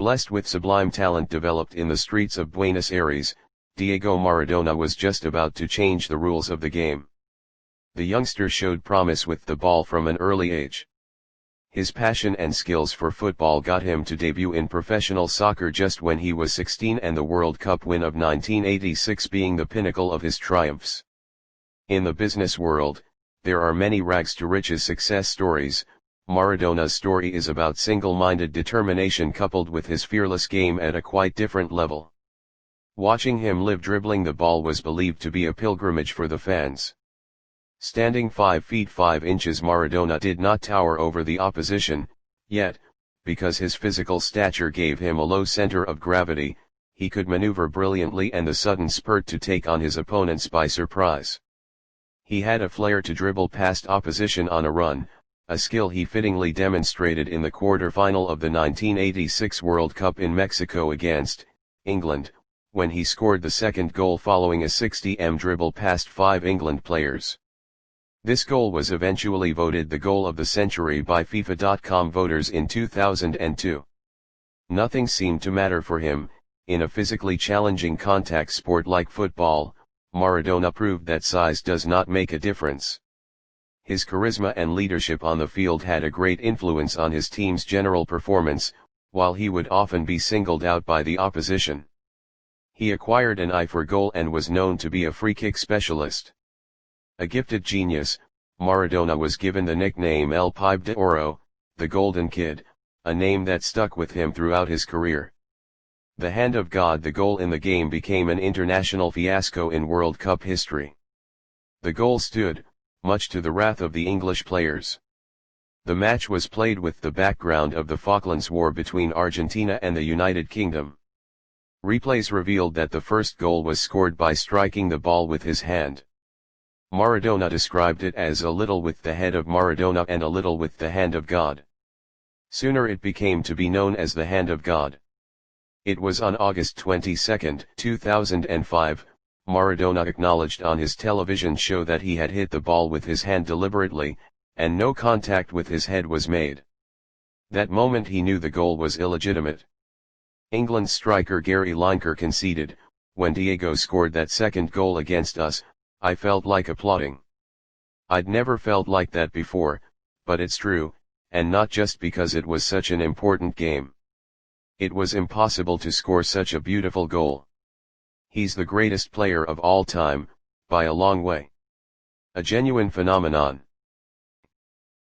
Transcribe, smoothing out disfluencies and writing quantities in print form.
Blessed with sublime talent developed in the streets of Buenos Aires, Diego Maradona was just about to change the rules of the game. The youngster showed promise with the ball from an early age. His passion and skills for football got him to debut in professional soccer just when he was 16, and the World Cup win of 1986 being the pinnacle of his triumphs. In the business world, there are many rags to riches success stories. Maradona's story is about single-minded determination coupled with his fearless game at a quite different level. Watching him live dribbling the ball was believed to be a pilgrimage for the fans. Standing 5 feet 5 inches, Maradona did not tower over the opposition, yet, because his physical stature gave him a low center of gravity, he could maneuver brilliantly and the sudden spurt to take on his opponents by surprise. He had a flair to dribble past opposition on a run, a skill he fittingly demonstrated in the quarter-final of the 1986 World Cup in Mexico against England, when he scored the second goal following a 60m dribble past 5 England players. This goal was eventually voted the goal of the century by FIFA.com voters in 2002. Nothing seemed to matter for him. In a physically challenging contact sport like football, Maradona proved that size does not make a difference. His charisma and leadership on the field had a great influence on his team's general performance, while he would often be singled out by the opposition. He acquired an eye for goal and was known to be a free-kick specialist. A gifted genius, Maradona was given the nickname El Pibe de Oro, the Golden Kid, a name that stuck with him throughout his career. The hand of God. The goal in the game became an international fiasco in World Cup history. The goal stood, much to the wrath of the English players. The match was played with the background of the Falklands War between Argentina and the United Kingdom. Replays revealed that the first goal was scored by striking the ball with his hand. Maradona described it as a little with the head of Maradona and a little with the hand of God. Sooner it became to be known as the hand of God. It was on August 22, 2005, Maradona acknowledged on his television show that he had hit the ball with his hand deliberately, and no contact with his head was made. That moment he knew the goal was illegitimate. England's striker Gary Lineker conceded, "When Diego scored that second goal against us, I felt like applauding. I'd never felt like that before, but it's true, and not just because it was such an important game. It was impossible to score such a beautiful goal. He's the greatest player of all time, by a long way. A genuine phenomenon."